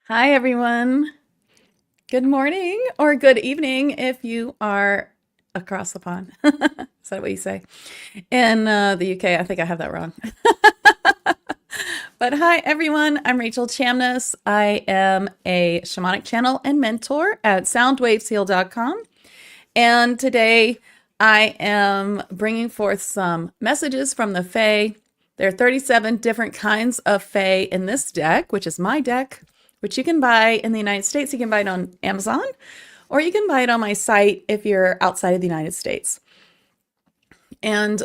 Hi, everyone. Good morning or good evening if you are across the pond. Is that what you say? In the UK, I think I have that wrong. But hi, everyone. I'm Rachel Chamness. I am a shamanic channel and mentor at soundwavesheal.com. And today I am bringing forth some messages from the Fae. There are 37 different kinds of Fae in this deck, which is my deck, which you can buy in the United States. You can buy it on Amazon, or you can buy it on my site if you're outside of the United States. And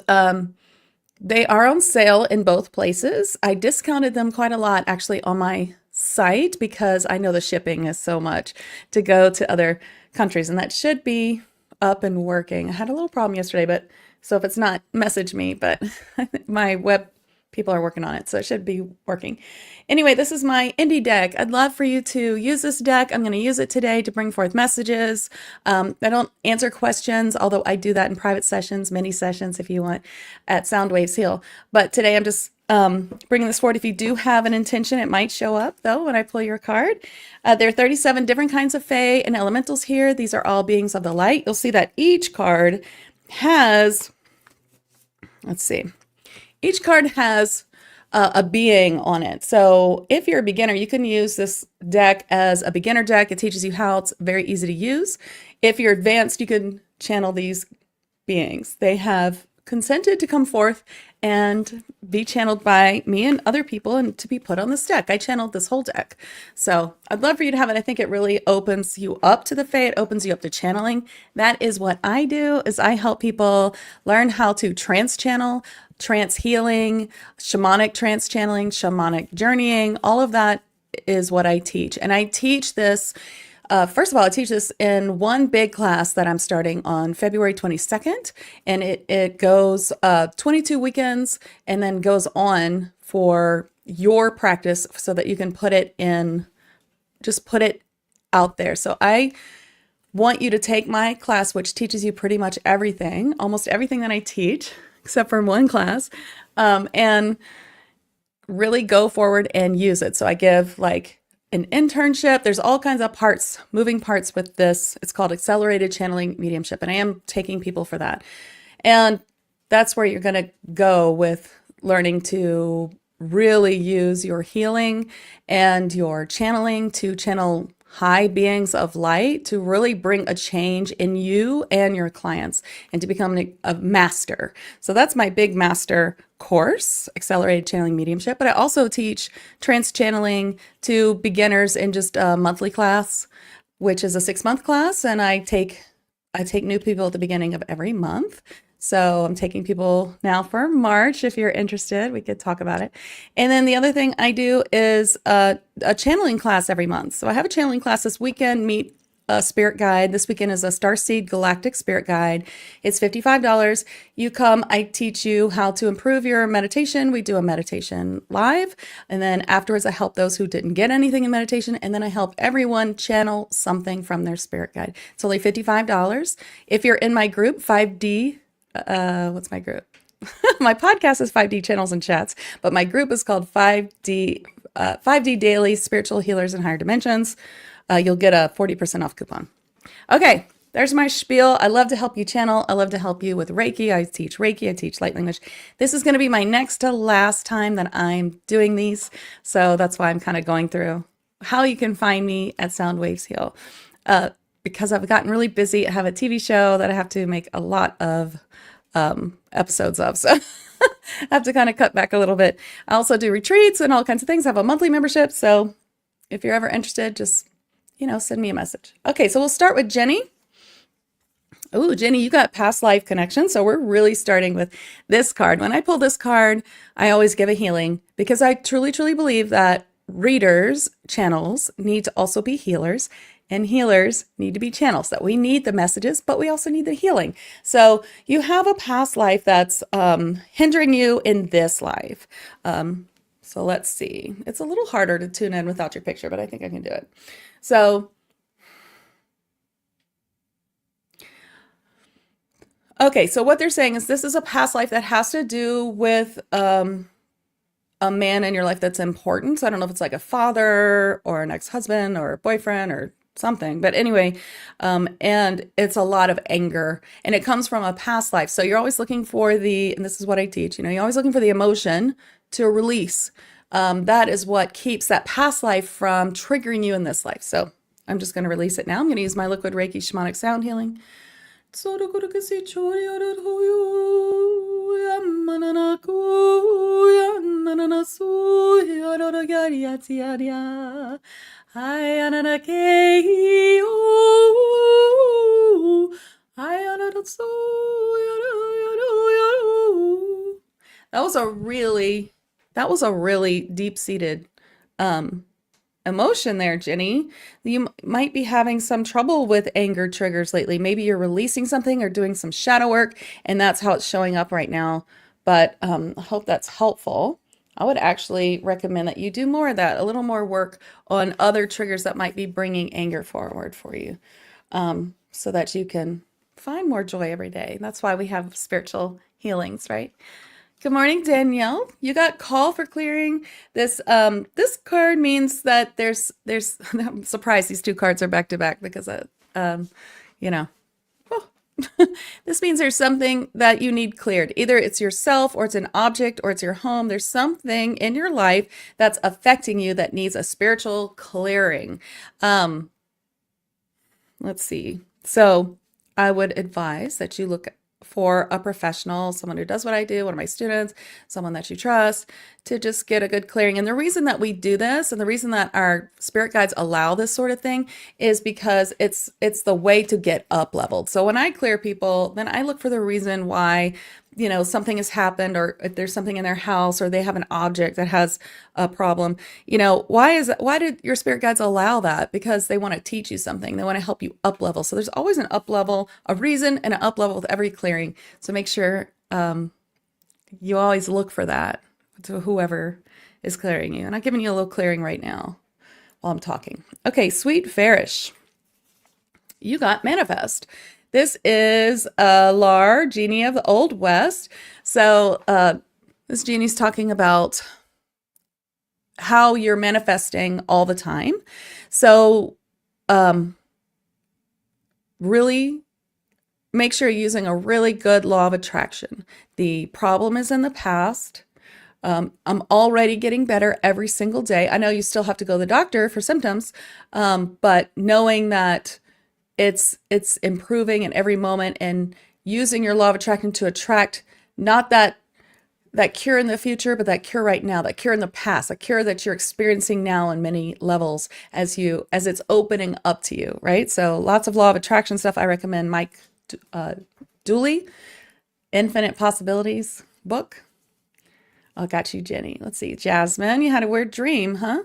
they are on sale in both places. I discounted them quite a lot actually on my site because I know the shipping is so much to go to other countries, and that should be up and working. I had a little problem yesterday, but so if it's not, message me, but my web people are working on it, so it should be working. Anyway, this is my indie deck. I'd love for you to use this deck. I'm going to use it today to bring forth messages. I don't answer questions, although I do that in private sessions, mini sessions if you want, at Soundwaves Heal. But today I'm just bringing this forward. If you do have an intention, it might show up though when I pull your card. There are 37 different kinds of Fae and elementals here. These are all beings of the light. You'll see that each card has, let's see, each card has a being on it. So if you're a beginner, you can use this deck as a beginner deck. It teaches you how. It's very easy to use. If you're advanced, you can channel these beings. They have consented to come forth and be channeled by me and other people and to be put on this deck. I channeled this whole deck. So I'd love for you to have it. I think it really opens you up to the Fae. It opens you up to channeling. That is what I do, is I help people learn how to trance channel, trance healing, shamanic trance channeling, shamanic journeying. All of that is what I teach. And I teach this first of all, I teach this in one big class that I'm starting on February 22nd, and it goes 22 weekends and then goes on for your practice so that you can put it in, just put it out there. So I want you to take my class, which teaches you pretty much everything, almost everything that I teach, except for one class, and really go forward and use it. So I give like an internship. There's all kinds of parts, moving parts with this. It's called accelerated channeling mediumship, and I am taking people for that. And that's where you're going to go with learning to really use your healing and your channeling to channel high beings of light to really bring a change in you and your clients and to become a master. So that's my big master course, Accelerated Channeling Mediumship. But I also teach trance channeling to beginners in just a monthly class, which is a 6-month class. And I take new people at the beginning of every month. So I'm taking people now for March. If you're interested, we could talk about it. And then the other thing I do is a channeling class every month. So I have a channeling class this weekend, meet a spirit guide. This weekend is a Starseed Galactic Spirit Guide. It's $55. You come, I teach you how to improve your meditation. We do a meditation live. And then afterwards, I help those who didn't get anything in meditation. And then I help everyone channel something from their spirit guide. It's only $55. If you're in my group, 5D, what's my group? My podcast is 5D Channels and Chats, but my group is called 5D Daily Spiritual Healers in Higher Dimensions. You'll get a 40% off coupon. Okay, there's my spiel. I love to help you channel. I love to help you with Reiki. I teach Reiki. I teach light language. This is going to be my next to last time that I'm doing these. So that's why I'm kind of going through how you can find me at Soundwaves Heal. Because I've gotten really busy. I have a TV show that I have to make a lot of episodes of. So I have to kind of cut back a little bit. I also do retreats and all kinds of things. I have a monthly membership. So if you're ever interested, just, send me a message. Okay, so we'll start with Jenny. Oh, Jenny, you got past life connection. So we're really starting with this card. When I pull this card, I always give a healing because I truly, truly believe that readers, channels need to also be healers, and healers need to be channels. That we need the messages, but we also need the healing. So you have a past life that's hindering you in this life. So let's see. It's a little harder to tune in without your picture, but I think I can do it. So, okay, so what they're saying is this is a past life that has to do with a man in your life that's important. So I don't know if it's like a father or an ex-husband or a boyfriend or something, but anyway, and it's a lot of anger and it comes from a past life. So you're always looking for and this is what I teach, you're always looking for the emotion to release. That is what keeps that past life from triggering you in this life. So I'm just going to release it now. I'm going to use my liquid Reiki shamanic sound healing. That was a really deep-seated emotion there, Jenny. You might be having some trouble with anger triggers lately. Maybe you're releasing something or doing some shadow work, and that's how it's showing up right now. But I hope that's helpful. I would actually recommend that you do more of that, a little more work on other triggers that might be bringing anger forward for you, so that you can find more joy every day. That's why we have spiritual healings, right? Good morning, Danielle. You got call for clearing. This card means that there's I'm surprised these two cards are back to back because this means there's something that you need cleared. Either it's yourself or it's an object or it's your home. There's something in your life that's affecting you that needs a spiritual clearing. Let's see. So I would advise that you look for a professional, someone who does what I do, one of my students, someone that you trust, to just get a good clearing. And the reason that we do this and the reason that our spirit guides allow this sort of thing is because it's the way to get up leveled. So when I clear people, then I look for the reason why, something has happened, or if there's something in their house or they have an object that has a problem. Why did your spirit guides allow that? Because they want to teach you something. They want to help you up level. So there's always an up level, a reason and an up level with every clearing. So make sure you always look for that to whoever is clearing you. And I'm giving you a little clearing right now while I'm talking. Okay, Sweet Farish, you got manifest. This is a Lar, genie of the Old West. So this genie's talking about how you're manifesting all the time. So really make sure you're using a really good law of attraction. The problem is in the past. I'm already getting better every single day. I know you still have to go to the doctor for symptoms, but knowing that it's improving in every moment and using your law of attraction to attract not that cure in the future, but that cure right now, that cure in the past, a cure that you're experiencing now on many levels as it's opening up to you, right? So lots of law of attraction stuff. I recommend Mike Dooley, Infinite Possibilities book. I got you, Jenny. Let's see. Jasmine, you had a weird dream, huh?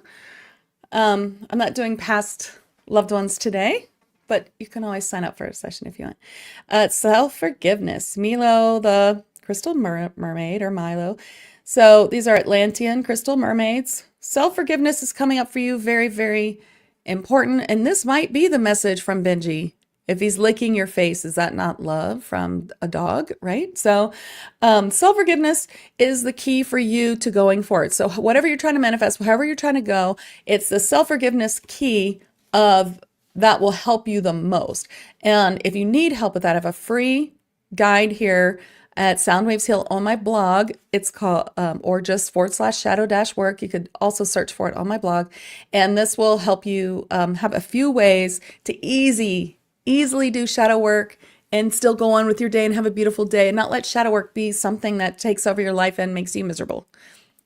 I'm not doing past loved ones today, but you can always sign up for a session if you want. Self-forgiveness. Milo, the crystal mermaid, or Milo. So these are Atlantean crystal mermaids. Self-forgiveness is coming up for you. Very, very important. And this might be the message from Benji. If he's licking your face, is that not love from a dog, right? So self-forgiveness is the key for you to going forward. So whatever you're trying to manifest, however you're trying to go, it's the self-forgiveness key that will help you the most. And if you need help with that, I have a free guide here at Soundwaves Heal on my blog. It's called, or just /shadow-work. You could also search for it on my blog. And this will help you have a few ways to easily do shadow work and still go on with your day and have a beautiful day and not let shadow work be something that takes over your life and makes you miserable.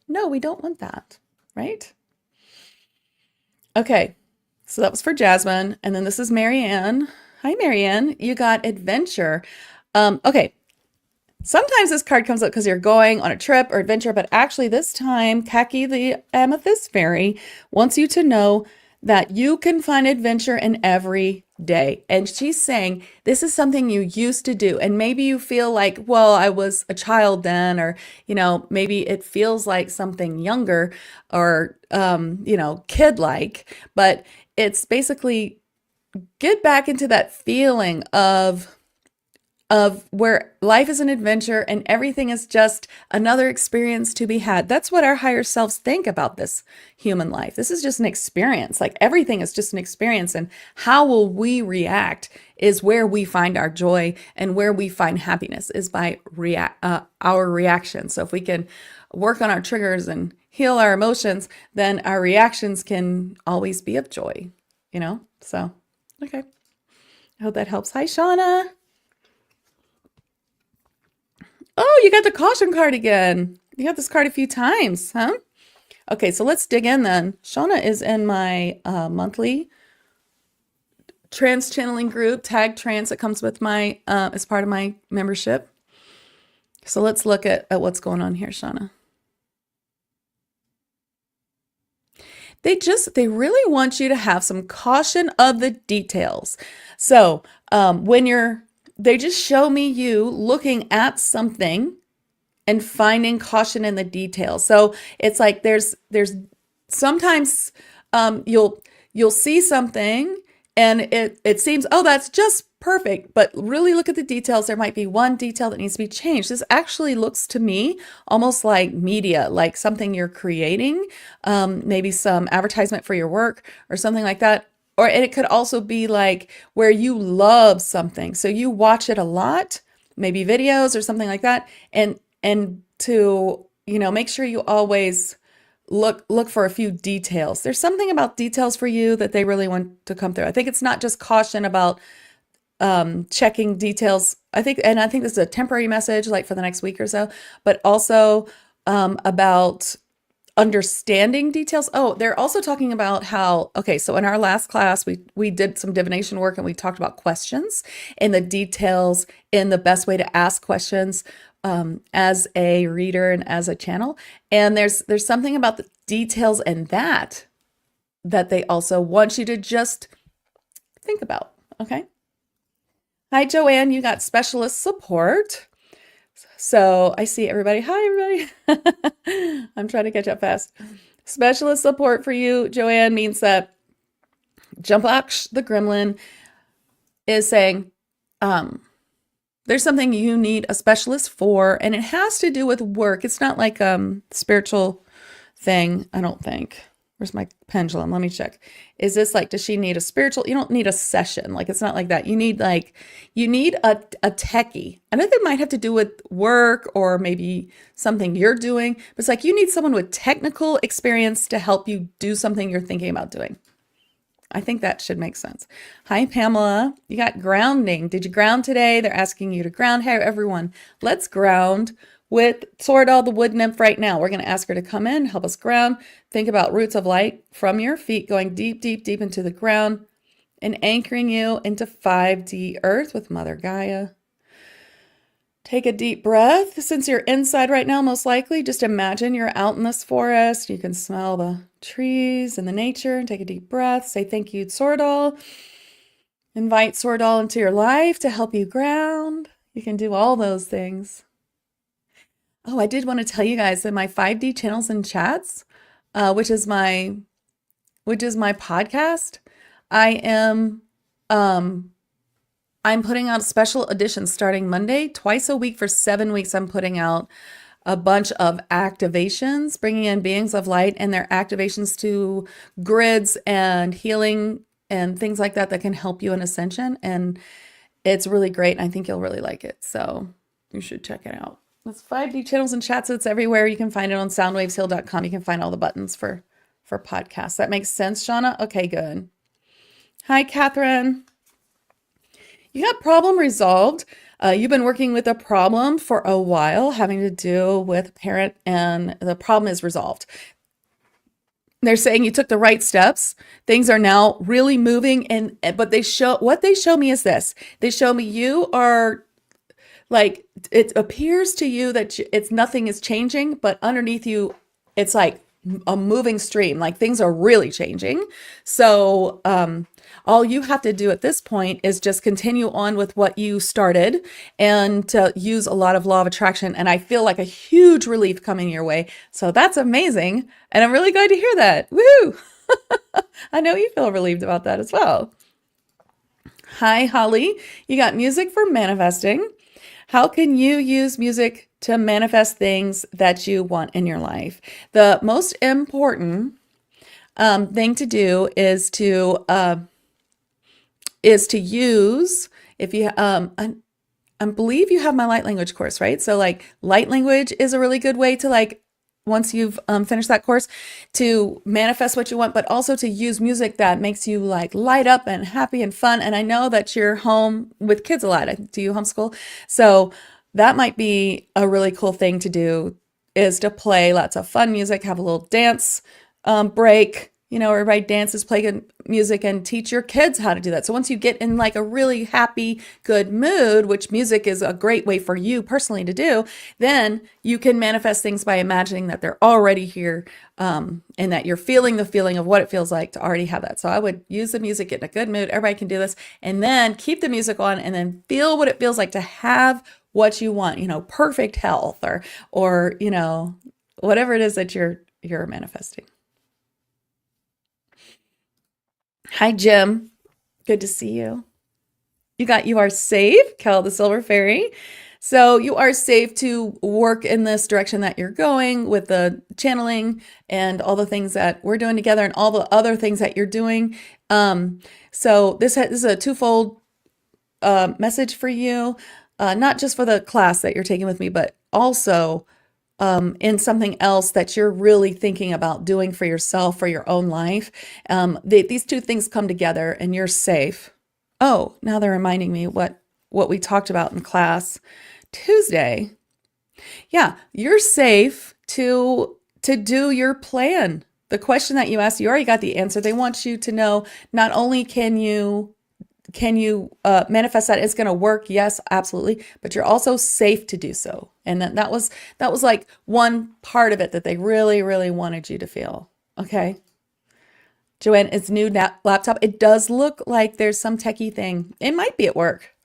No, we don't want that, right? Okay, so that was for Jasmine. And then this is Marianne. Hi, Marianne. You got adventure. Okay, sometimes this card comes up because you're going on a trip or adventure, but actually this time, Kaki, the amethyst fairy, wants you to know that you can find adventure in every day. And she's saying this is something you used to do. And maybe you feel like, well, I was a child then, or, maybe it feels like something younger or, kid-like, but it's basically get back into that feeling of of where life is an adventure and everything is just another experience to be had. That's what our higher selves think about this human life. This is just an experience. Like everything is just an experience. And how will we react is where we find our joy, and where we find happiness is by our reaction. So if we can work on our triggers and heal our emotions, then our reactions can always be of joy, So, okay. I hope that helps. Hi, Shauna. Oh, you got the caution card again. You got this card a few times, huh? Okay, so let's dig in then. Shauna is in my monthly trance channeling group, Tag Trance, that comes with my, as part of my membership. So let's look at what's going on here, Shauna. They really want you to have some caution of the details. So they just show me you looking at something and finding caution in the details. So it's like there's sometimes you'll see something and it seems, oh, that's just perfect, but really look at the details. There might be one detail that needs to be changed. This actually looks to me almost like media, like something you're creating, maybe some advertisement for your work or something like that. Or it could also be like where you love something, so you watch it a lot, maybe videos or something like that, and to make sure you always look for a few details. There's something about details for you that they really want to come through. I think it's not just caution about checking details. I think this is a temporary message, like for the next week or so, but also about understanding details. Oh, they're also talking about how, okay, so in our last class, we did some divination work and we talked about questions and the details and the best way to ask questions as a reader and as a channel. And there's something about the details and that they also want you to just think about. Okay. Hi, Joanne. You got specialist support. So I see everybody. Hi, everybody. I'm trying to catch up fast. Specialist support for you, Joanne, means that Jumpbox the Gremlin is saying there's something you need a specialist for, and it has to do with work. It's not like spiritual thing, I don't think. Where's my pendulum? Let me check. Is this like, does she need a spiritual? You don't need a session. Like, it's not like that. You need a techie. I know that might have to do with work or maybe something you're doing, but it's like you need someone with technical experience to help you do something you're thinking about doing. I think that should make sense. Hi, Pamela. You got grounding. Did you ground today? They're asking you to ground. Hey, everyone, let's ground with Soradal, the wood nymph, right now. We're going to ask her to come in, help us ground. Think about roots of light from your feet going deep, deep, deep into the ground and anchoring you into 5D earth with Mother Gaia. Take a deep breath. Since you're inside right now, most likely, just imagine you're out in this forest. You can smell the trees and the nature, and take a deep breath. Say thank you, Soradal. Invite Soradal into your life to help you ground. You can do all those things. Oh, I did want to tell you guys that my 5D channels and chats, which is my podcast, I'm putting out a special edition starting Monday, twice a week for 7 weeks. I'm putting out a bunch of activations, bringing in beings of light and their activations to grids and healing and things like that can help you in ascension. And it's really great. I think you'll really like it. So you should check it out. It's 5D channels and chats. It's everywhere. You can find it on soundwavesheal.com. You can find all the buttons for podcasts. That makes sense, Shauna? Okay, good. Hi, Catherine. You got problem resolved. You've been working with a problem for a while, having to do with a parent, and the problem is resolved. They're saying you took the right steps. Things are now really moving, but what they show me is this. They show me you are like, it appears to you that nothing is changing, but underneath you, it's like a moving stream, like things are really changing. So all you have to do at this point is just continue on with what you started and use a lot of law of attraction. And I feel like a huge relief coming your way. So that's amazing. And I'm really glad to hear that. Woo! I know you feel relieved about that as well. Hi, Holly. You got music for manifesting. How can you use music to manifest things that you want in your life? The most important thing to do is to use, if you I believe you have my light language course, right? So like light language is a really good way to like, once you've finished that course, to manifest what you want, but also to use music that makes you like light up and happy and fun. And I know that you're home with kids a lot. Do you homeschool? So that might be a really cool thing to do, is to play lots of fun music, have a little dance break, everybody dances, play good music, and teach your kids how to do that. So once you get in like a really happy, good mood, which music is a great way for you personally to do, then you can manifest things by imagining that they're already here, and that you're feeling the feeling of what it feels like to already have that. So I would use the music, get in a good mood. Everybody can do this, and then keep the music on, and then feel what it feels like to have what you want, perfect health, or whatever it is that you're manifesting. Hi, Jim. Good to see you. You are safe, Kel the Silver Fairy. So you are safe to work in this direction that you're going with the channeling and all the things that we're doing together and all the other things that you're doing. So this is a twofold message for you, not just for the class that you're taking with me, but also in something else that you're really thinking about doing for yourself, for your own life. These two things come together and you're safe. Oh, now they're reminding me what we talked about in class Tuesday. Yeah, you're safe to do your plan. The question that you asked, you already got the answer. They want you to know, not only can you manifest that it's going to work, yes, absolutely, but you're also safe to do so. And that was like one part of it that they really, really wanted you to feel. Okay, Joanne, it's new laptop. It does look like there's some techie thing. It might be at work,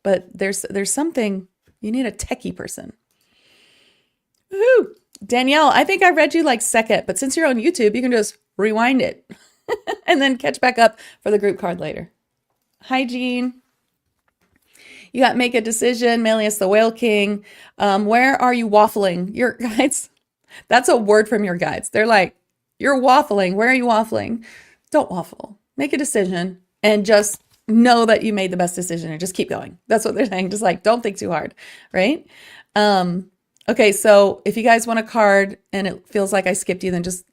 but there's something. You need a techie person. Woohoo! Danielle, I think I read you like second, but since you're on YouTube, you can just rewind it and then catch back up for the group card later. Hi, Jean. You got make a decision, Melius the Whale King. Where are you waffling? Your guides, that's a word from your guides. They're like, you're waffling. Where are you waffling? Don't waffle. Make a decision and just know that you made the best decision and just keep going. That's what they're saying. Just like, don't think too hard, right? Okay, so if you guys want a card and it feels like I skipped you, then just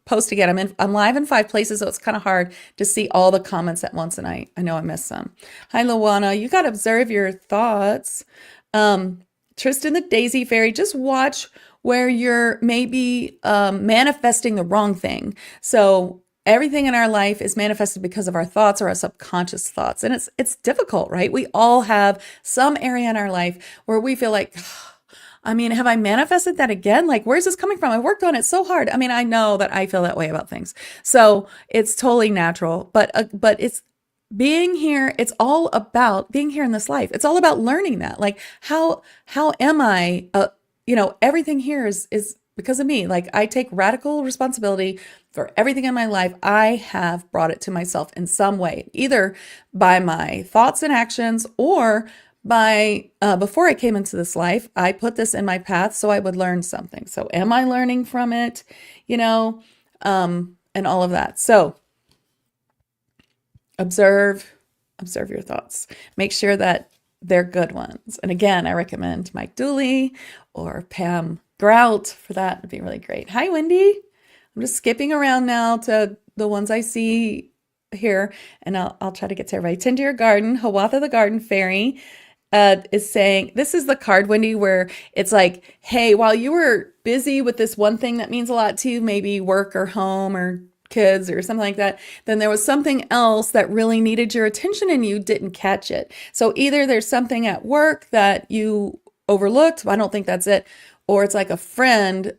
post again. I'm live in 5 places, so it's kind of hard to see all the comments at once, and I know I missed some. Hi, Luana. You got to observe your thoughts. Tristan the Daisy Fairy, just watch where you're maybe manifesting the wrong thing. So everything in our life is manifested because of our thoughts or our subconscious thoughts, and it's difficult, right? We all have some area in our life where we feel like, have I manifested that again? Like, where's this coming from? I worked on it so hard. I know that I feel that way about things. So it's totally natural, but it's being here. It's all about being here in this life. It's all about learning that. Like, how am I, everything here is because of me. Like, I take radical responsibility for everything in my life. I have brought it to myself in some way, either by my thoughts and actions or by before I came into this life, I put this in my path so I would learn something. So am I learning from it? And all of that. So observe your thoughts. Make sure that they're good ones. And again, I recommend Mike Dooley or Pam Grout for that. Would be really great. Hi, Wendy. I'm just skipping around now to the ones I see here, and I'll try to get to everybody. Tend to your garden. Hawatha the Garden Fairy is saying, this is the card, Wendy, where it's like, hey, while you were busy with this one thing that means a lot to you, maybe work or home or kids or something like that, then there was something else that really needed your attention and you didn't catch it. So either there's something at work that you overlooked, I don't think that's it, or it's like a friend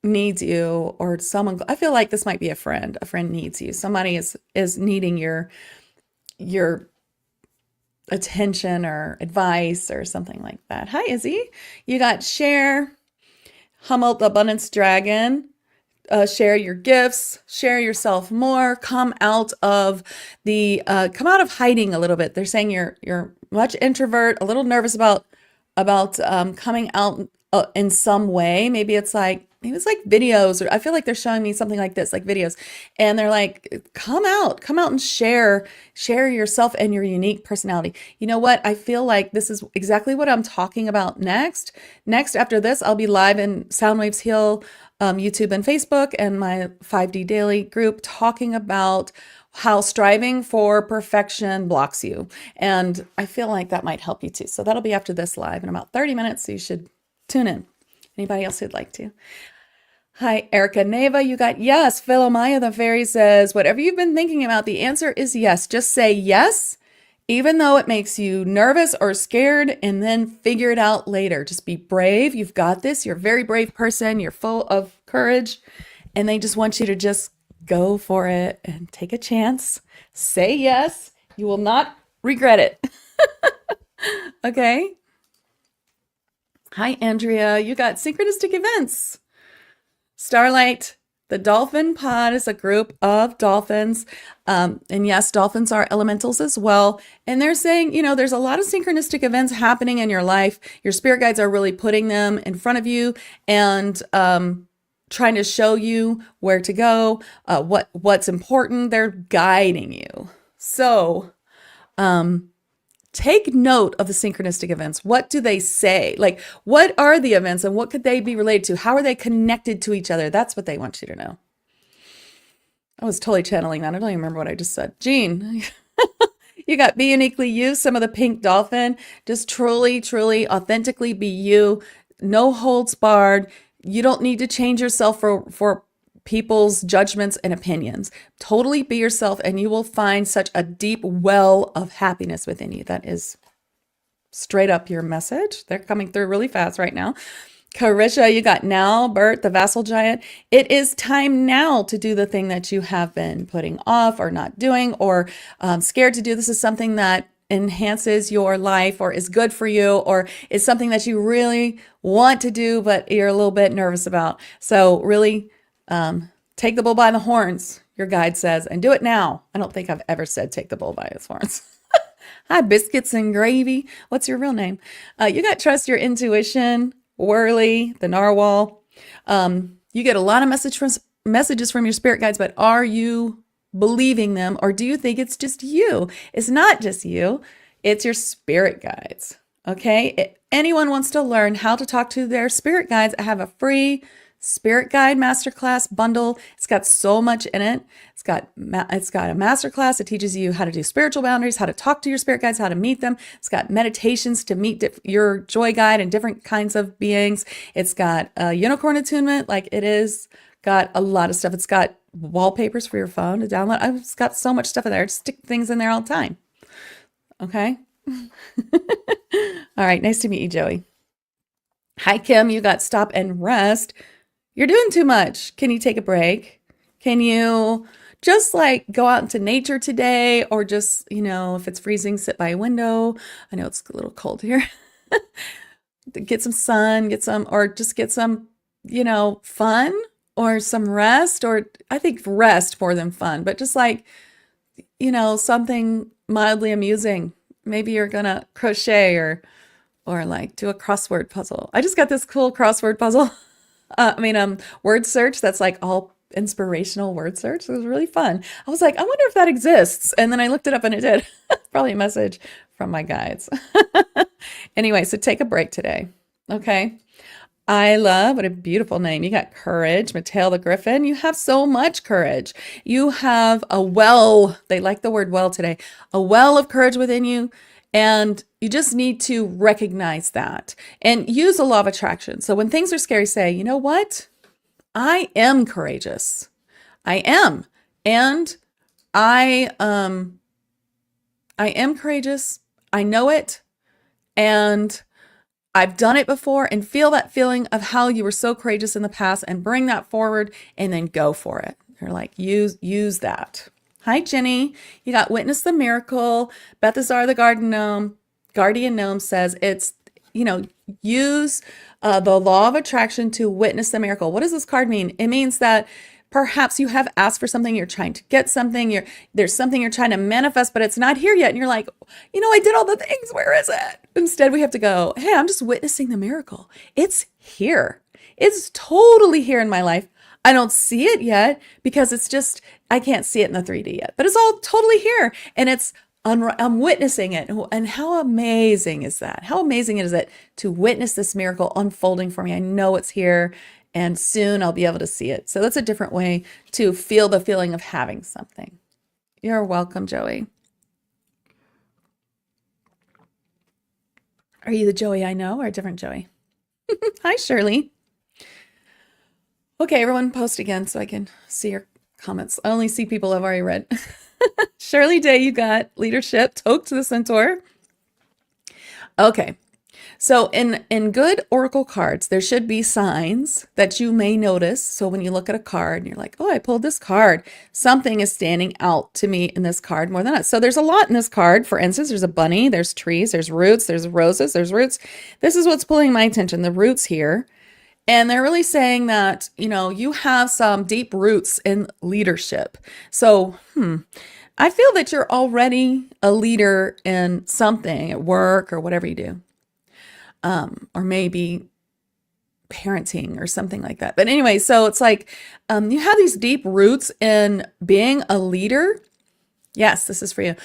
needs you, or someone, I feel like this might be a friend needs you. Somebody is needing your attention or advice or something like that. Hi, Izzy. You got share, Hummel the Abundance Dragon, share your gifts, share yourself more, come out of hiding a little bit. They're saying you're much introvert, a little nervous about coming out in some way. Maybe it's like videos, or I feel like they're showing me something like this, like videos, and they're like, come out and share yourself and your unique personality. You know what? I feel like this is exactly what I'm talking about next. After this, I'll be live in Soundwaves Heal, YouTube and Facebook, and my 5D Daily group, talking about how striving for perfection blocks you. And I feel like that might help you too. So that'll be after this live in about 30 minutes. So you should tune in. Anybody else who'd like to? Hi, Erica Neva. You got yes. Philomaya the Fairy says, whatever you've been thinking about, the answer is yes. Just say yes, even though it makes you nervous or scared, and then figure it out later. Just be brave. You've got this. You're a very brave person. You're full of courage. And they just want you to just go for it and take a chance. Say yes. You will not regret it. Okay. Hi, Andrea. You got synchronistic events. Starlight, the dolphin pod is a group of dolphins. And yes, dolphins are elementals as well. And they're saying, there's a lot of synchronistic events happening in your life. Your spirit guides are really putting them in front of you and trying to show you where to go, what's important. They're guiding you. So take note of the synchronistic events. What do they say? Like, what are the events and what could they be related to? How are they connected to each other? That's what they want you to know. I was totally channeling that. I don't even remember what I just said. Jean, you got be uniquely you, some of the pink dolphin. Just truly, truly, authentically be you. No holds barred. You don't need to change yourself for people's judgments and opinions. Totally be yourself, and you will find such a deep well of happiness within you. That is straight up your message. They're coming through really fast right now. Carisha, you got now. Bert, the vassal giant. It is time now to do the thing that you have been putting off or not doing or scared to do. This is something that enhances your life or is good for you or is something that you really want to do, but you're a little bit nervous about. So really take the bull by the horns, your guide says, and do it now. I don't think I've ever said take the bull by its horns. Hi, biscuits and gravy. What's your real name? You got trust your intuition. Whirly, the narwhal. You get a lot of messages from your spirit guides, but are you believing them, or do you think it's just you? It's not just you. It's your spirit guides. Okay? If anyone wants to learn how to talk to their spirit guides, I have a free Spirit Guide Masterclass bundle. It's got so much in it. It's got a masterclass. It teaches you how to do spiritual boundaries, how to talk to your spirit guides, how to meet them. It's got meditations to meet your joy guide and different kinds of beings. It's got a unicorn attunement. Like, it is got a lot of stuff. It's got wallpapers for your phone to download. It's got so much stuff in there. I stick things in there all the time. Okay. All right. Nice to meet you, Joey. Hi, Kim. You got stop and rest. You're doing too much. Can you take a break? Can you just like go out into nature today, or just, if it's freezing, sit by a window. I know it's a little cold here. Get some sun, or just get some, fun or some rest, or I think rest more than fun, but just like, something mildly amusing. Maybe you're going to crochet or like do a crossword puzzle. I just got this cool crossword puzzle. Word search that's like all inspirational word search. It was really fun. I was like, I wonder if that exists. And then I looked it up and it did. Probably a message from my guides. Anyway, so take a break today. Okay. Isla, what a beautiful name. You got courage. Mateo the Griffin. You have so much courage. You have a well, they like the word well today, a well of courage within you. And you just need to recognize that and use the law of attraction. So when things are scary, say, you know what? I am courageous. I am. And I am courageous. I know it. And I've done it before, and feel that feeling of how you were so courageous in the past and bring that forward and then go for it. You're like, use that. Hi, Jenny. You got witness the miracle. Bethazar the guardian gnome says it's, use the law of attraction to witness the miracle. What does this card mean? It means that Perhaps you have asked for something, you're trying to get something, there's something you're trying to manifest, but it's not here yet. And you're like, I did all the things. Where is it? Instead, we have to go, hey, I'm just witnessing the miracle. It's here. It's totally here in my life. I don't see it yet because I can't see it in the 3D yet, but it's all totally here. And I'm witnessing it. And how amazing is that? How amazing is it to witness this miracle unfolding for me? I know it's here. And soon I'll be able to see it. So that's a different way to feel the feeling of having something. You're welcome, Joey. Are you the Joey I know or a different Joey? Hi, Shirley. Okay, everyone post again so I can see your comments. I only see people I've already read. Shirley Day, you got leadership, Toke to the Centaur. Okay. So in good oracle cards, there should be signs that you may notice. So when you look at a card and you're like, oh, I pulled this card, something is standing out to me in this card more than that. So there's a lot in this card. For instance, there's a bunny, there's trees, there's roots, there's roses, there's roots. This is what's pulling my attention, the roots here. And they're really saying that, you have some deep roots in leadership. So, I feel that you're already a leader in something at work or whatever you do. Or maybe parenting or something like that. But anyway, so it's like you have these deep roots in being a leader. Yes, this is for you.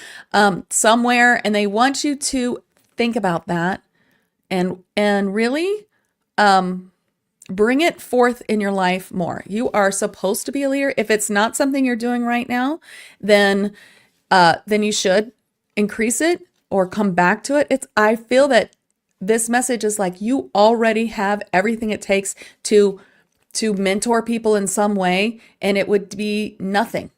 Somewhere, and they want you to think about that and really bring it forth in your life more. You are supposed to be a leader. If it's not something you're doing right now, then you should increase it or come back to it. I feel that this message is like you already have everything it takes to mentor people in some way, and it would be nothing.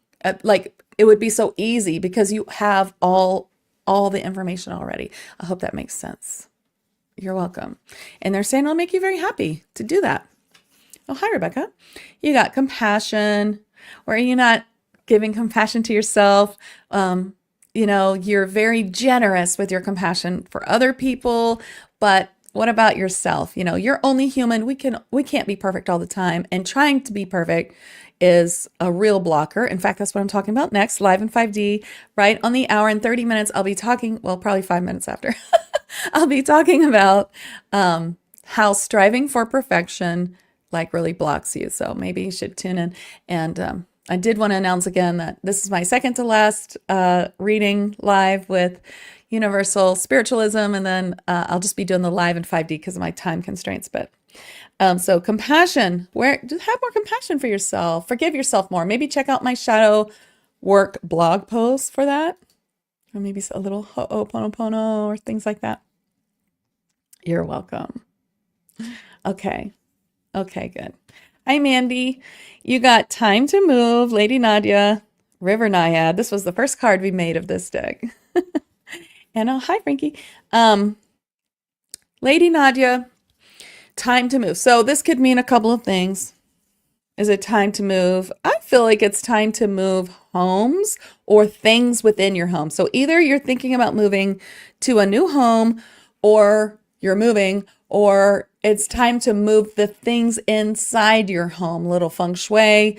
Like it would be so easy because you have all the information already. I hope that makes sense. You're welcome. And they're saying it'll make you very happy to do that. Oh, hi, Rebecca. You got compassion. Or are you not giving compassion to yourself? You're very generous with your compassion for other people, but what about yourself? You're only human. We can't be perfect all the time, and trying to be perfect is a real blocker. In fact, that's what I'm talking about next, live in 5D, right on the hour and 30 minutes. I'll be talking, probably 5 minutes after. I'll be talking about how striving for perfection really blocks you. So maybe you should tune in. And I did want to announce again that this is my second to last reading live with Universal Spiritualism, and then I'll just be doing the live in 5D because of my time constraints. But so compassion, just have more compassion for yourself, forgive yourself more. Maybe check out my shadow work blog post for that, or maybe a little ho'oponopono or things like that. You're welcome. Okay, good. Hi, Mandy. You got Time to Move, Lady Nadia, River Naiad. This was the first card we made of this deck. And hi, Frankie. Lady Nadia, time to move. So this could mean a couple of things. Is it time to move? I feel like it's time to move homes or things within your home. So either you're thinking about moving to a new home, or you're moving, or it's time to move the things inside your home. Little feng shui.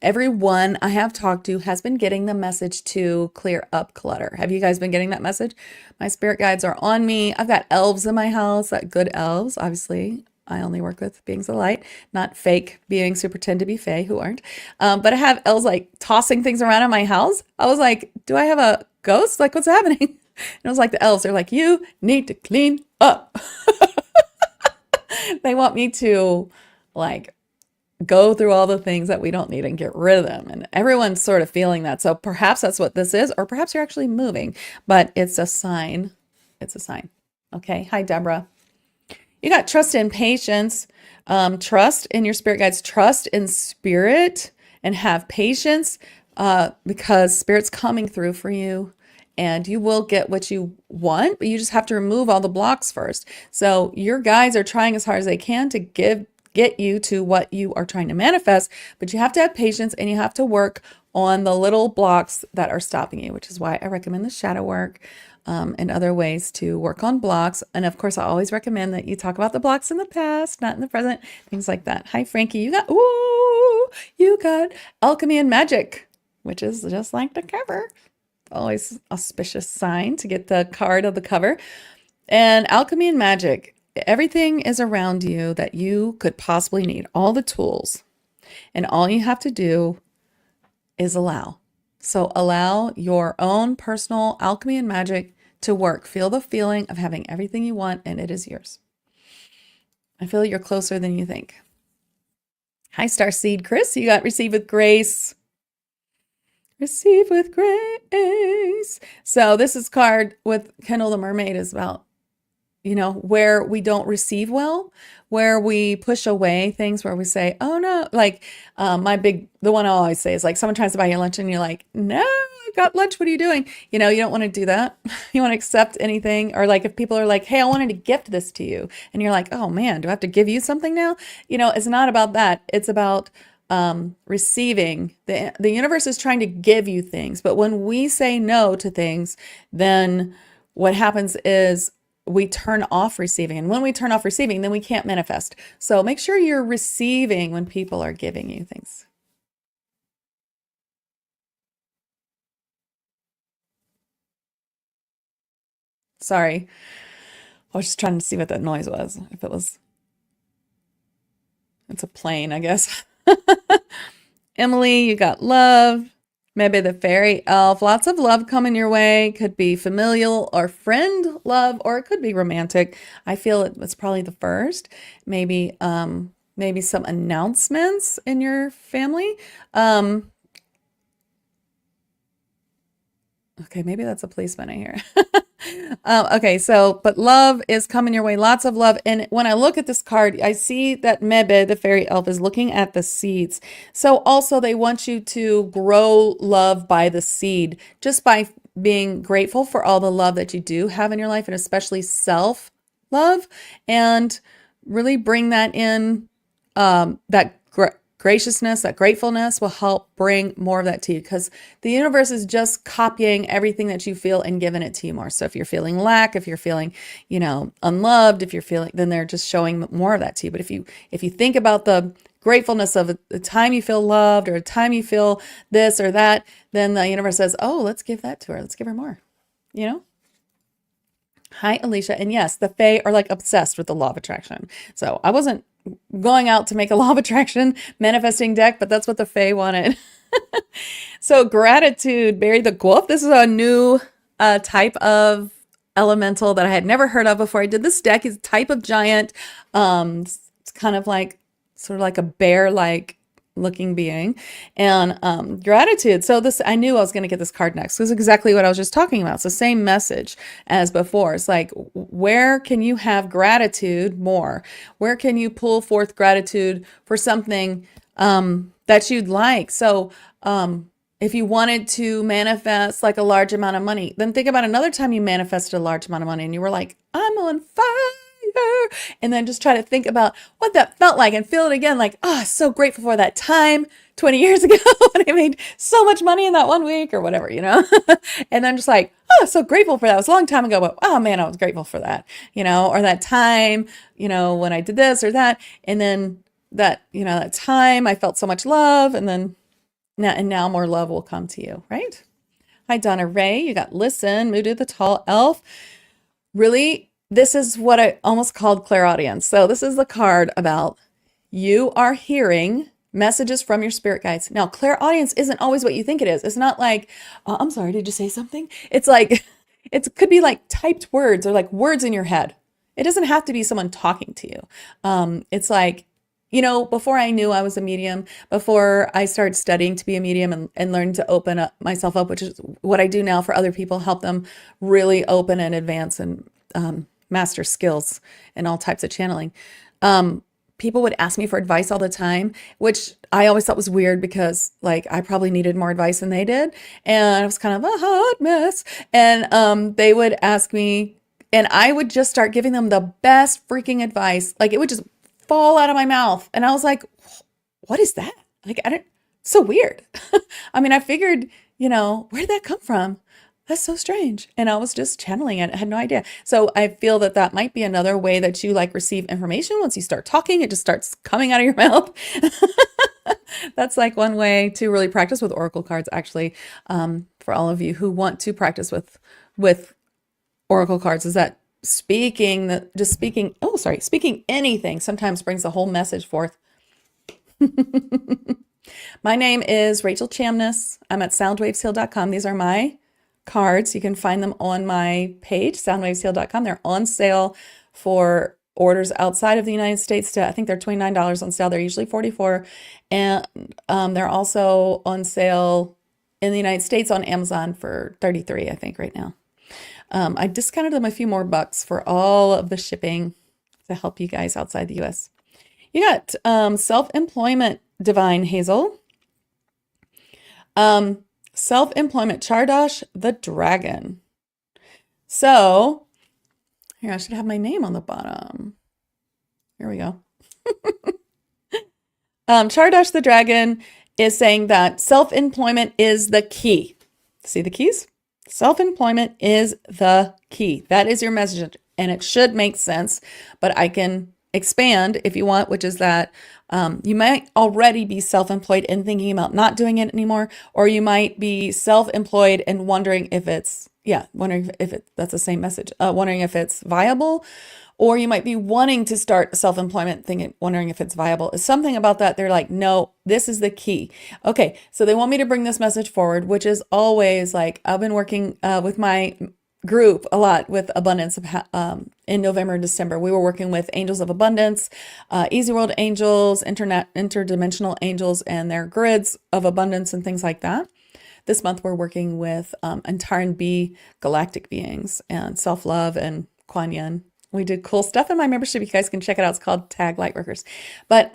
Everyone I have talked to has been getting the message to clear up clutter. Have you guys been getting that message? My spirit guides are on me. I've got elves in my house, good elves, obviously. I only work with beings of light, not fake beings who pretend to be fae who aren't. But I have elves tossing things around in my house. I was like, do I have a ghost? What's happening? And it was like the elves, they're like, you need to clean up. They want me to go through all the things that we don't need and get rid of them. And everyone's sort of feeling that. So perhaps that's what this is, or perhaps you're actually moving, but it's a sign. It's a sign. Okay. Hi, Deborah. You got trust and patience, trust in your spirit guides, trust in spirit, and have patience because spirit's coming through for you. And you will get what you want, but you just have to remove all the blocks first. So your guides are trying as hard as they can to get you to what you are trying to manifest, but you have to have patience and you have to work on the little blocks that are stopping you, which is why I recommend the shadow work and other ways to work on blocks. And of course, I always recommend that you talk about the blocks in the past, not in the present, things like that. Hi, Frankie. You got Alchemy and Magic, which is just like the cover. Always auspicious sign to get the card of the cover. And Alchemy and Magic, everything is around you that you could possibly need, all the tools. And all you have to do is allow. So allow your own personal alchemy and magic to work. Feel the feeling of having everything you want, and it is yours. I feel you're closer than you think. Hi, Starseed Chris. You got Receive with Grace. Receive with Grace. So this is card with Kendall the Mermaid is about, where we don't receive well, where we push away things, where we say, oh no, like the one I always say is like someone tries to buy you lunch and you're like, no, I got lunch. What are you doing? You don't want to do that. You want to accept anything. Or like if people are like, hey, I wanted to gift this to you. And you're like, oh man, do I have to give you something now? It's not about that. It's about receiving. The universe is trying to give you things. But when we say no to things, then what happens is we turn off receiving. And when we turn off receiving, then we can't manifest. So make sure you're receiving when people are giving you things. Sorry. I was just trying to see what that noise was. It's a plane, I guess. Emily, you got love. Maybe the fairy elf. Lots of love coming your way. Could be familial or friend love, or it could be romantic. I feel it's probably the first. Maybe some announcements in your family. Okay, maybe that's a policeman I hear. Okay, but love is coming your way. Lots of love. And when I look at this card, I see that Mebe, the fairy elf, is looking at the seeds. So also they want you to grow love by the seed, just by being grateful for all the love that you do have in your life, and especially self-love, and really bring that in, graciousness, that gratefulness will help bring more of that to you, because the universe is just copying everything that you feel and giving it to you more. So if you're feeling lack, if you're feeling, unloved, then they're just showing more of that to you. But if you think about the gratefulness of the time you feel loved or a time you feel this or that, then the universe says, oh, let's give that to her. Let's give her more, Hi, Alicia. And yes, the Fae are like obsessed with the law of attraction. So I wasn't going out to make a law of attraction manifesting deck, but that's what the Fae wanted. So gratitude, Barry the Wolf. This is a new type of elemental that I had never heard of before I did this deck. Is a type of giant. It's kind of like sort of like a bear-like looking being, and gratitude. So I knew I was going to get this card next. This is exactly what I was just talking about. It's the same message as before. It's like, where can you have gratitude more? Where can you pull forth gratitude for something that you'd like? So if you wanted to manifest like a large amount of money, then think about another time you manifested a large amount of money and you were like, I'm on fire. And then just try to think about what that felt like and feel it again. Like, oh, so grateful for that time 20 years ago when I made so much money in that 1 week or whatever, and then just like, oh, so grateful for that. It was a long time ago, but oh man, I was grateful for that, or that time, when I did this or that. And then that time I felt so much love, and now more love will come to you, right? Hi, Donna Ray. You got listen, Moody the Tall Elf. Really, this is what I almost called clairaudience. So this is the card about you are hearing messages from your spirit guides. Now, clairaudience isn't always what you think it is. It's not like, I'm sorry, did you say something? It's like, it could be like typed words or like words in your head. It doesn't have to be someone talking to you. It's like, before I knew I was a medium, before I started studying to be a medium and learned to open up myself up, which is what I do now for other people, help them really open and advance and master skills and all types of channeling. People would ask me for advice all the time, which I always thought was weird because like I probably needed more advice than they did. And I was kind of a hot mess. And they would ask me and I would just start giving them the best freaking advice. Like it would just fall out of my mouth. And I was like, what is that? Like, it's So weird. I mean, I figured, where did that come from? That's so strange. And I was just channeling it. I had no idea. So I feel that that might be another way that you like receive information. Once you start talking, it just starts coming out of your mouth. That's like one way to really practice with oracle cards, actually, for all of you who want to practice with oracle cards, is that speaking anything sometimes brings the whole message forth. My name is Rachel Chamness. I'm at soundwavesheal.com. These are my cards. You can find them on my page, soundwavesheal.com. They're on sale for orders outside of the United States. I think they're $29 on sale. They're usually $44. And they're also on sale in the United States on Amazon for $33, I think, right now. I discounted them a few more bucks for all of the shipping to help you guys outside the US. You got self-employment, Divine Hazel. Self-employment, Chardosh the Dragon. So, here, I should have my name on the bottom. Here we go. Chardosh the Dragon is saying that self-employment is the key. See the keys? Self-employment is the key. That is your message, and it should make sense, but I can expand if you want, which is that you might already be self-employed and thinking about not doing it anymore, or you might be self-employed and wondering if it's, that's the same message, wondering if it's viable, or you might be wanting to start self-employment wondering if it's viable. It's something about that. They're like, no, this is the key. Okay, so they want me to bring this message forward, which is always like, I've been working with my group a lot with abundance in November and December. We were working with angels of abundance, easy world angels, interdimensional angels, and their grids of abundance and things like that. This month we're working with Antaran B galactic beings and self-love and Kuan Yin. We did cool stuff in my membership. You guys can check it out. It's called Tag Lightworkers. But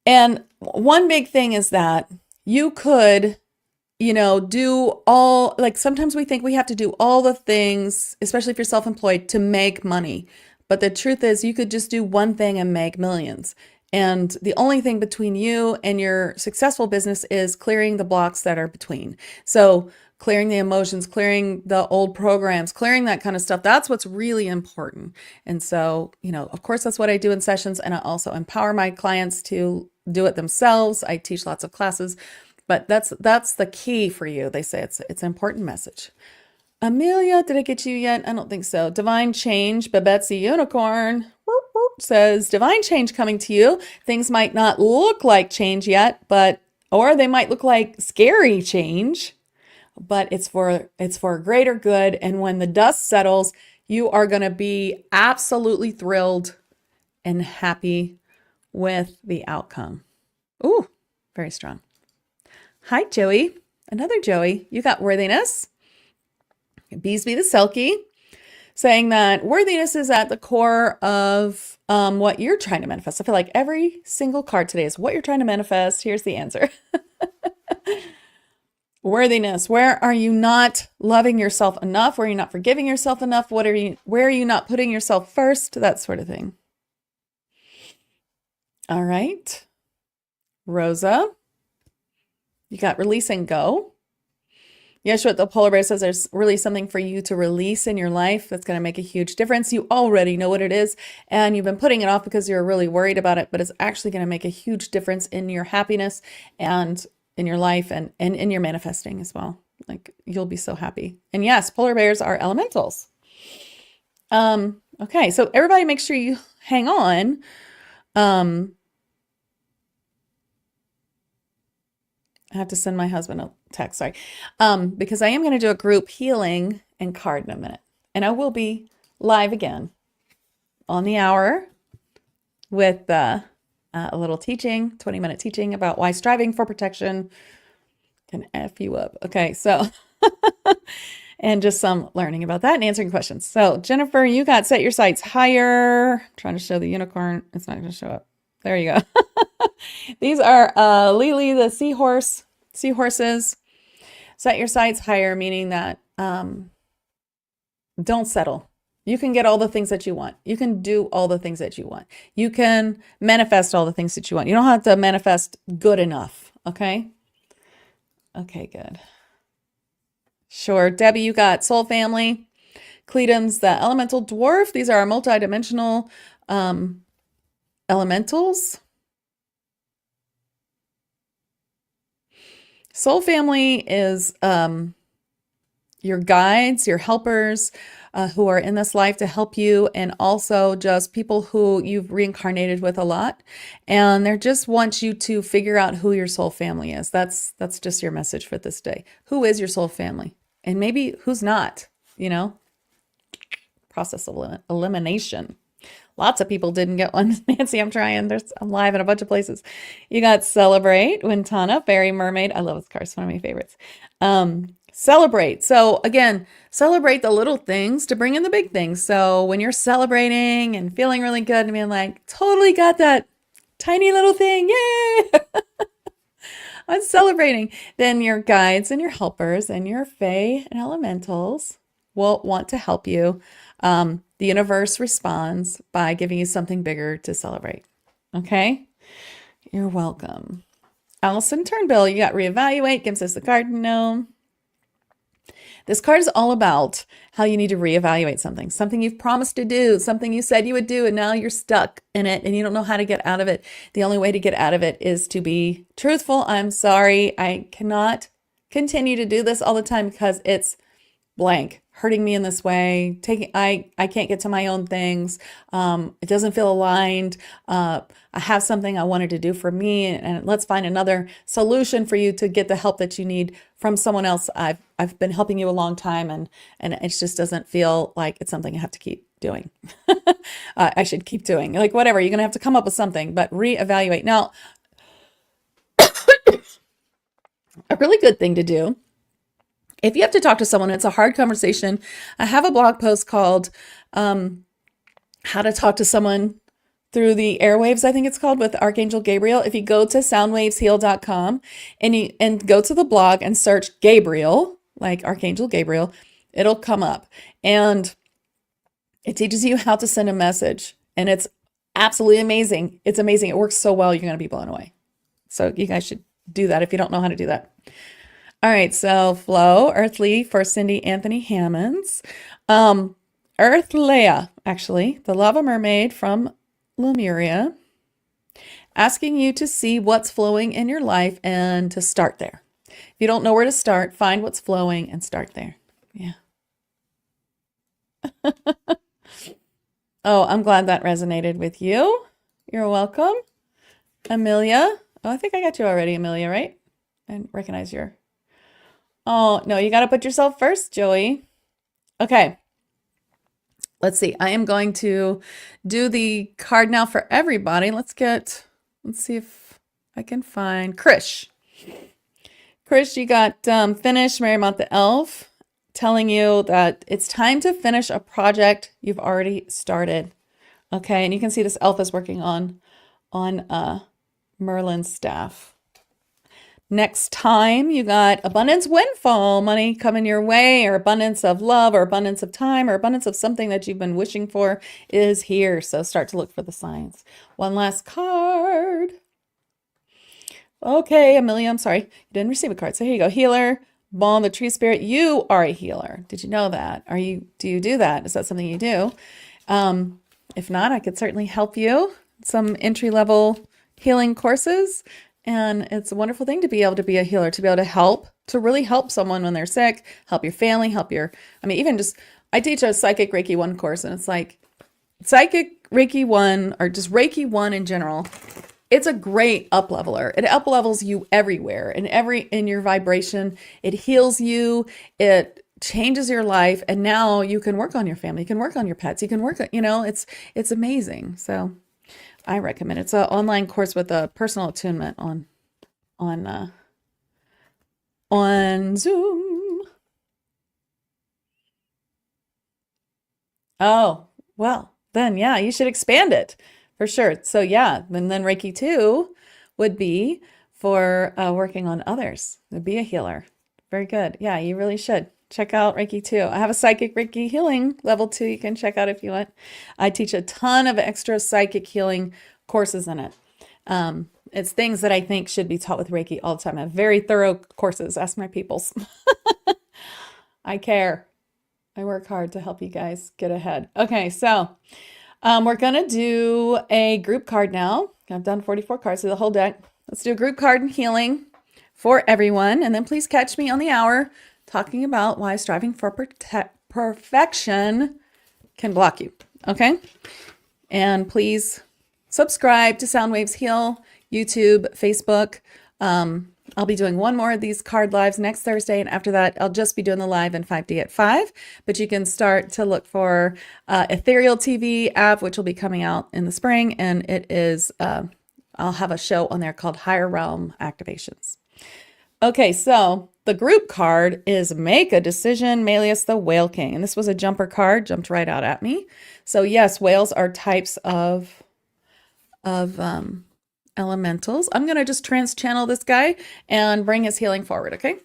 and one big thing is that you could do all, like sometimes we think we have to do all the things, especially if you're self-employed, to make money. But the truth is you could just do one thing and make millions. And the only thing between you and your successful business is clearing the blocks that are between. So clearing the emotions, clearing the old programs, clearing that kind of stuff. That's what's really important. And so, of course, that's what I do in sessions. And I also empower my clients to do it themselves. I teach lots of classes. But that's the key for you. They say it's an important message. Amelia, did I get you yet? I don't think so. Divine Change, Babetsy Unicorn says, Divine change coming to you. Things might not look like change yet, or they might look like scary change, but it's for greater good. And when the dust settles, you are going to be absolutely thrilled and happy with the outcome. Ooh, very strong. Hi, Joey. Another Joey. You got worthiness. Beesby the Selkie saying that worthiness is at the core of what you're trying to manifest. I feel like every single card today is what you're trying to manifest. Here's the answer. Worthiness. Where are you not loving yourself enough? Where are you not forgiving yourself enough? Where are you not putting yourself first? That sort of thing. All right. Rosa. You got release and go. Yeshua, the polar bear, says there's really something for you to release in your life that's going to make a huge difference. You already know what it is, and you've been putting it off because you're really worried about it, but it's actually going to make a huge difference in your happiness and in your life and in your manifesting as well. Like, you'll be so happy. And yes, polar bears are elementals. Okay, so everybody make sure you hang on. I have to send my husband a text, sorry, because I am going to do a group healing and card in a minute. And I will be live again on the hour with a little teaching, 20-minute teaching about why striving for protection can F you up. Okay, so, and just some learning about that and answering questions. So Jennifer, you got set your sights higher. I'm trying to show the unicorn. It's not going to show up. There you go. These are Lily, the seahorses. Set your sights higher, meaning that don't settle. You can get all the things that you want. You can do all the things that you want. You can manifest all the things that you want. You don't have to manifest good enough. Okay? Okay, good. Sure. Debbie, you got Soul Family. Cletum's the Elemental Dwarf. These are our multidimensional elementals. Soul Family is your guides, your helpers who are in this life to help you, and also just people who you've reincarnated with a lot. And they just want you to figure out who your soul family is. That's just your message for this day. Who is your soul family? And maybe who's not, you know? Process of elimination. Lots of people didn't get one. Nancy, I'm trying. I'm live in a bunch of places. You got Celebrate, Wintana, Fairy Mermaid. I love this card. It's one of my favorites. Celebrate. So again, celebrate the little things to bring in the big things. So when you're celebrating and feeling really good and being like, totally got that tiny little thing. Yay! I'm celebrating. Then your guides and your helpers and your Fae and elementals will want to help you. The universe responds by giving you something bigger to celebrate. Okay? You're welcome. Allison Turnbill, you got Reevaluate, gives us the card No. This card is all about how you need to reevaluate something you've promised to do, something you said you would do, and now you're stuck in it and you don't know how to get out of it. The only way to get out of it is to be truthful. I'm sorry. I cannot continue to do this all the time because it's blank, hurting me in this way. I can't get to my own things. It doesn't feel aligned. I have something I wanted to do for me, and let's find another solution for you to get the help that you need from someone else. I've been helping you a long time, and it just doesn't feel like it's something I have to keep doing. I should keep doing, like, whatever. You're gonna have to come up with something, but reevaluate. Now, a really good thing to do, if you have to talk to someone, it's a hard conversation. I have a blog post called How to Talk to Someone Through the Airwaves, I think it's called, with Archangel Gabriel. If you go to soundwavesheal.com and go to the blog and search Gabriel, like Archangel Gabriel, it'll come up. And it teaches you how to send a message. And it's absolutely amazing. It's amazing. It works so well, you're going to be blown away. So you guys should do that if you don't know how to do that. All right, so Flow, Earthly for Cindy Anthony Hammonds. Earth Leia, actually, the Lava Mermaid from Lemuria, asking you to see what's flowing in your life and to start there. If you don't know where to start, find what's flowing and start there. Yeah. Oh, I'm glad that resonated with you. You're welcome. Amelia. Oh, I think I got you already, Amelia, right? I recognize your... Oh, no, you got to put yourself first, Joey. Okay. Let's see. I am going to do the card now for everybody. Let's see if I can find Krish. Krish, you got Finish, Marymount the Elf, telling you that it's time to finish a project you've already started. Okay, and you can see this elf is working on Merlin's staff. Next time, you got abundance windfall, money coming your way, or abundance of love, or abundance of time, or abundance of something that you've been wishing for is here. So start to look for the signs. One last card. Okay, Amelia, I'm sorry. You didn't receive a card. So here you go. Healer, Balm, the Tree Spirit. You are a healer. Did you know that? Do you do that? Is that something you do? If not, I could certainly help you. Some entry-level healing courses. And it's a wonderful thing to be able to be a healer, to be able to help, to really help someone when they're sick, help your family, even just, I teach a Psychic Reiki 1 course, and it's like Psychic Reiki 1, or just Reiki 1 in general. It's a great up-leveler. It up-levels you everywhere, in your vibration. It heals you. It changes your life. And now you can work on your family. You can work on your pets. You can work on, it's amazing. So I recommend it. It's an online course with a personal attunement on Zoom. Oh, well, then yeah, you should expand it for sure. So yeah, and then Reiki 2 would be for working on others. Be a healer. Very good. Yeah, you really should. check out Reiki 2. I have a psychic Reiki healing level 2 you can check out if you want. I teach a ton of extra psychic healing courses in it. It's things that I think should be taught with Reiki all the time. I have very thorough courses. Ask my peoples. I care. I work hard to help you guys get ahead. Okay, so we're going to do a group card now. I've done 44 cards through the whole deck. Let's do a group card and healing for everyone. And then please catch me on the hour talking about why striving for perfection can block you. Okay? And please subscribe to Soundwaves Heal, YouTube, Facebook. I'll be doing one more of these card lives next Thursday, and after that, I'll just be doing the live in 5D at 5. But you can start to look for Ethereal TV app, which will be coming out in the spring, and it is, I'll have a show on there called Higher Realm Activations. Okay, so the group card is Make a Decision, Melius the Whale King, and this was a jumper card, jumped right out at me. So yes, whales are types of elementals. I'm going to just trans-channel this guy and bring his healing forward, okay?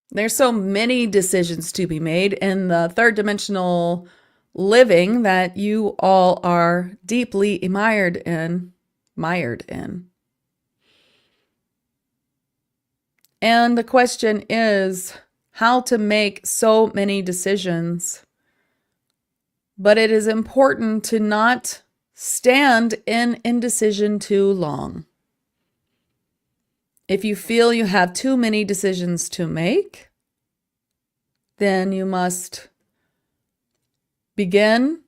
There's so many decisions to be made in the third dimensional living that you all are deeply mired in. And the question is, how to make so many decisions. But it is important to not stand in indecision too long. If you feel you have too many decisions to make, then you must begin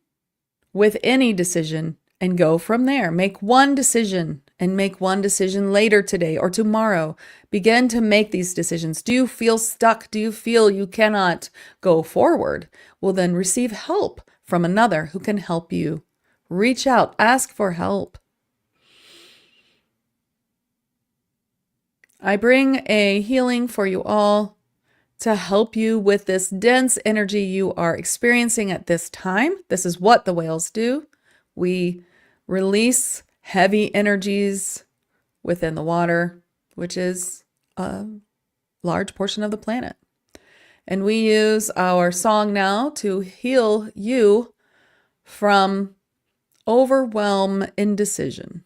with any decision and go from there. Make one decision and make one decision later today or tomorrow. Begin to make these decisions. Do you feel stuck? Do you feel you cannot go forward? Well, then receive help from another who can help you. Reach out, ask for help. I bring a healing for you all to help you with this dense energy you are experiencing at this time. This is what the whales do. We release heavy energies within the water, which is a large portion of the planet. And we use our song now to heal you from overwhelm indecision.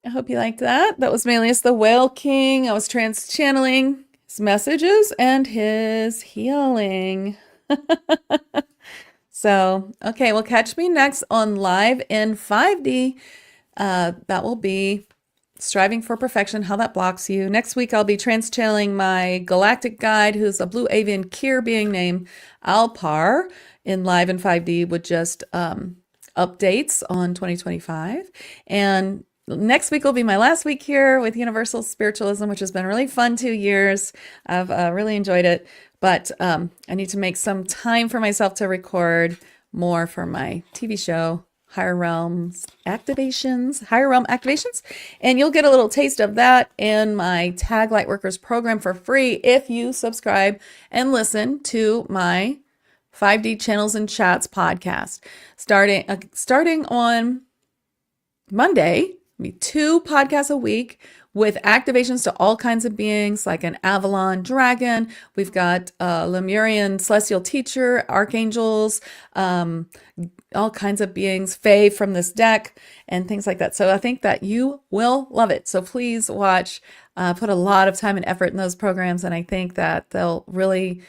I hope you liked that. That was Melius the Whale King. I was trans-channeling his messages and his healing. So, okay, well, catch me next on Live in 5D. That will be Striving for Perfection, How That Blocks You. Next week, I'll be trans-channeling my galactic guide, who's a blue avian Kier being named Alpar, in Live in 5D with just updates on 2025. And next week will be my last week here with Universal Spiritualism, which has been really fun 2 years. I've really enjoyed it, but I need to make some time for myself to record more for my TV show, Higher Realm Activations. And you'll get a little taste of that in my Tag Lightworkers program for free if you subscribe and listen to my 5D Channels and Chats podcast. Starting on Monday, be 2 podcasts a week with activations to all kinds of beings like an Avalon dragon. We've got Lemurian celestial teacher, archangels, all kinds of beings, Fae from this deck, and things like that. So I think that you will love it. So please watch. Put a lot of time and effort in those programs, and I think that they'll really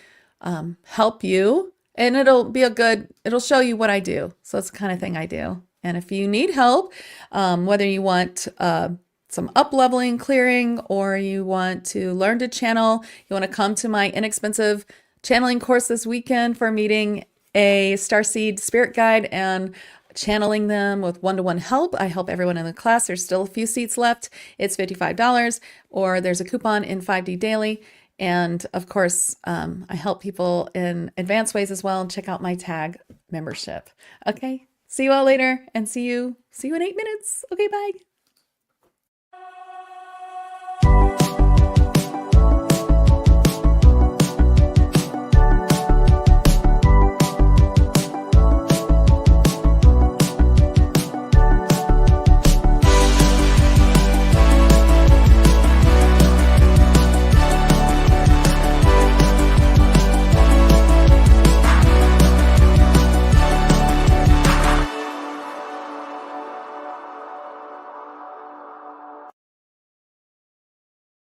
help you. And it'll show you what I do. So it's the kind of thing I do. And if you need help, whether you want some up-leveling, clearing, or you want to learn to channel, you want to come to my inexpensive channeling course this weekend for meeting a starseed spirit guide and channeling them with one-to-one help. I help everyone in the class. There's still a few seats left. It's $55, or there's a coupon in 5D Daily. And of course, I help people in advanced ways as well. Check out my tag membership. Okay, see you all later, and see you in 8 minutes. Okay, bye.